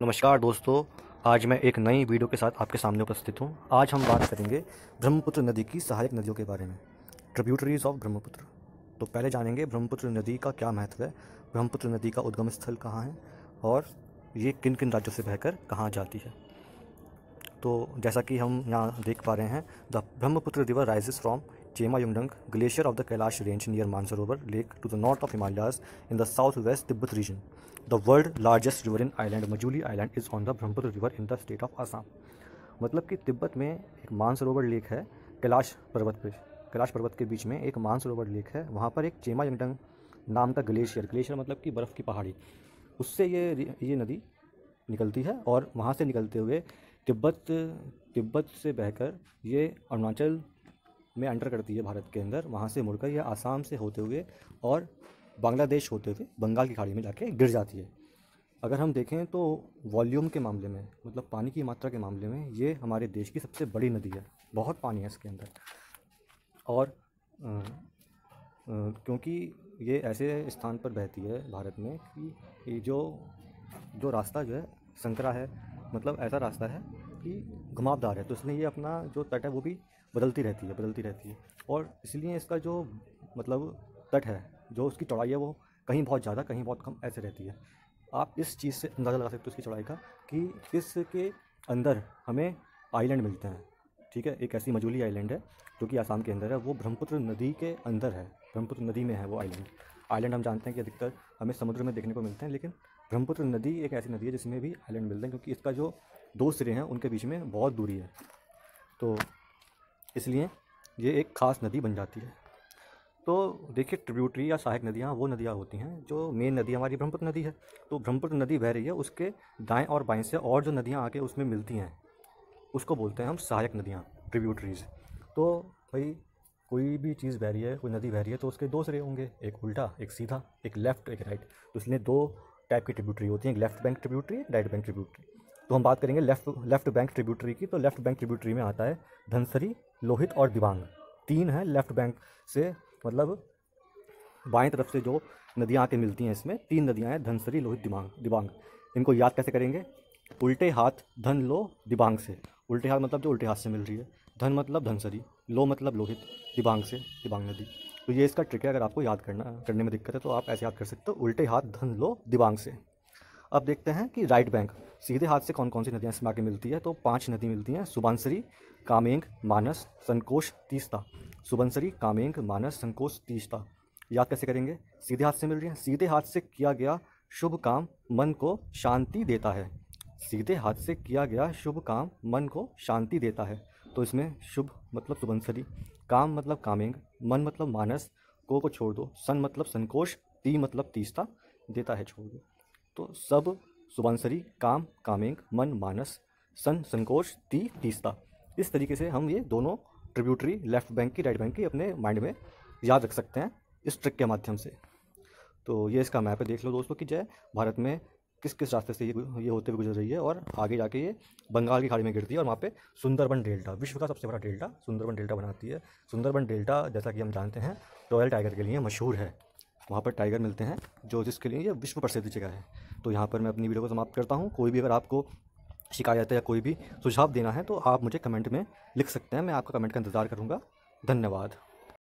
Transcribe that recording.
नमस्कार दोस्तों। आज मैं एक नई वीडियो के साथ आपके सामने उपस्थित हूँ। आज हम बात करेंगे ब्रह्मपुत्र नदी की सहायक नदियों के बारे में, ट्रिब्यूटरीज ऑफ ब्रह्मपुत्र। तो पहले जानेंगे ब्रह्मपुत्र नदी का क्या महत्व है, ब्रह्मपुत्र नदी का उद्गम स्थल कहाँ है और ये किन किन राज्यों से बहकर कहाँ जाती है। तो जैसा कि हम यहाँ देख पा रहे हैं, the Brahmaputra river rises from Chemayungdung glacier of the Kailash range near Mansarovar lake to the north of Himalayas in the south west Tibet region. The world largest river in island Majuli island is on the Brahmaputra river in the state of Assam. मतलब कि तिब्बत में एक Mansarovar lake है, कैलाश पर्वत पे, कैलाश पर्वत के बीच में एक मानसरोवर लेक है। वहाँ पर एक चेमायुंगडंग नाम का ग्लेशियर, ग्लेशियर मतलब कि बर्फ़ की पहाड़ी, उससे ये नदी निकलती है और वहाँ से निकलते हुए तिब्बत तिब्बत से बहकर ये अरुणाचल में एंटर करती है भारत के अंदर। वहाँ से मुड़कर ये आसाम से होते हुए और बांग्लादेश होते हुए बंगाल की खाड़ी में जाके गिर जाती है। अगर हम देखें तो वॉल्यूम के मामले में, मतलब पानी की मात्रा के मामले में, ये हमारे देश की सबसे बड़ी नदी है। बहुत पानी है इसके अंदर। और क्योंकि ये ऐसे स्थान पर बहती है भारत में कि ये जो जो रास्ता जो है संकरा है, मतलब ऐसा रास्ता है कि घुमावदार है, तो इसलिए ये अपना जो तट है वो भी बदलती रहती है। और इसलिए इसका जो मतलब तट है, जो उसकी चौड़ाई है, वो कहीं बहुत ज़्यादा कहीं बहुत कम ऐसे रहती है। आप इस चीज़ से अंदाज़ा लगा सकते हो इसकी चौड़ाई का कि इसके अंदर हमें आइलैंड मिलते हैं। ठीक है, एक ऐसी मजूली आइलैंड है जो कि आसाम के अंदर है, वो ब्रह्मपुत्र नदी के अंदर है, ब्रह्मपुत्र नदी में है वो आइलैंड। आइलैंड हम जानते हैं कि अधिकतर हमें समुद्र में देखने को मिलते हैं, लेकिन ब्रह्मपुत्र नदी एक ऐसी नदी है जिसमें भी आइलैंड मिलते हैं, क्योंकि इसका जो दो सिरे हैं उनके बीच में बहुत दूरी है, तो इसलिए ये एक ख़ास नदी बन जाती है। तो देखिए, ट्रिब्यूटरी या सहायक नदियाँ वो नदियाँ होती हैं, जो मेन नदी हमारी ब्रह्मपुत्र नदी है, तो ब्रह्मपुत्र नदी बह रही है, उसके दाएं और बाएं से और जो नदियाँ आके उसमें मिलती हैं उसको बोलते हैं हम सहायक नदियाँ, ट्रिब्यूटरीज़। तो भाई, कोई भी चीज़ बह रही है, कोई नदी बह रही है, तो उसके दो सिरे होंगे, एक उल्टा एक सीधा, एक लेफ़्ट एक राइट। तो इसलिए दो टाइप की ट्रिब्यूटरी होती हैं, एक लेफ़्ट बैंक ट्रिब्यूटरी, एक राइट बैंक ट्रिब्यूटरी। तो हम बात करेंगे लेफ़्ट बैंक ट्रिब्यूटरी की। तो लेफ़्ट बैंक ट्रिब्यूटरी में आता है धनसरी, लोहित और दिबांग। तीन है लेफ़्ट बैंक से, मतलब बाएं तरफ से जो नदियाँ आके मिलती हैं, इसमें तीन नदियाँ हैं, धनसरी, लोहित, दिबांग। इनको याद कैसे करेंगे? उल्टे हाथ धन लो दिबांग से। उल्टे हाथ मतलब जो उल्टे हाथ से मिल रही है, धन मतलब धनसरी, लो मतलब लोहित, दिबांग से दिबांग नदी। तो ये इसका ट्रिक है, अगर आपको याद करने में दिक्कत है तो आप ऐसे याद कर सकते हो, उल्टे हाथ धन लो दिबांग से। अब देखते हैं कि राइट बैंक, सीधे हाथ से कौन कौन सी नदियाँ इसमें आके मिलती है। तो पांच नदी मिलती हैं, सुबनसिरी, कामेंग, मानस, संकोश, तीस्ता। सुबनसिरी, कामेंग, मानस, संकोश, तीस्ता। याद कैसे करेंगे? सीधे हाथ से मिल रही है, सीधे हाथ से किया गया शुभ काम मन को शांति देता है। सीधे हाथ से किया गया शुभ काम मन को शांति देता है। तो इसमें शुभ मतलब सुबनसिरी, काम मतलब कामेंग, मन मतलब मानस, को छोड़ दो, सन मतलब संकोश, ती मतलब तीस्ता, देता है छोड़ दो। तो सब सुबनसिरी, काम, कामेंग, मन, मानस, सन, संकोच, तीस्ता। इस तरीके से हम ये दोनों ट्रिब्यूटरी लेफ्ट बैंक की, राइट बैंक की अपने माइंड में याद रख सकते हैं इस ट्रिक के माध्यम से। तो ये इसका मैप है, देख लो दोस्तों कि जय भारत में किस किस रास्ते से ये होते हुए गुजर रही है, और आगे जाके ये बंगाल की खाड़ी में गिरती है, और वहाँ पे सुंदरबन डेल्टा, विश्व का सबसे बड़ा डेल्टा सुंदरबन डेल्टा बनाती है। सुंदरबन डेल्टा, जैसा कि हम जानते हैं, रॉयल टाइगर के लिए मशहूर है। वहाँ पर टाइगर मिलते हैं, जिसके लिए ये विश्व प्रसिद्ध जगह है। तो यहाँ पर मैं अपनी वीडियो को समाप्त करता हूँ। कोई भी अगर आपको शिकायत है या कोई भी सुझाव देना है तो आप मुझे कमेंट में लिख सकते हैं, मैं आपका कमेंट का इंतज़ार करूँगा। धन्यवाद।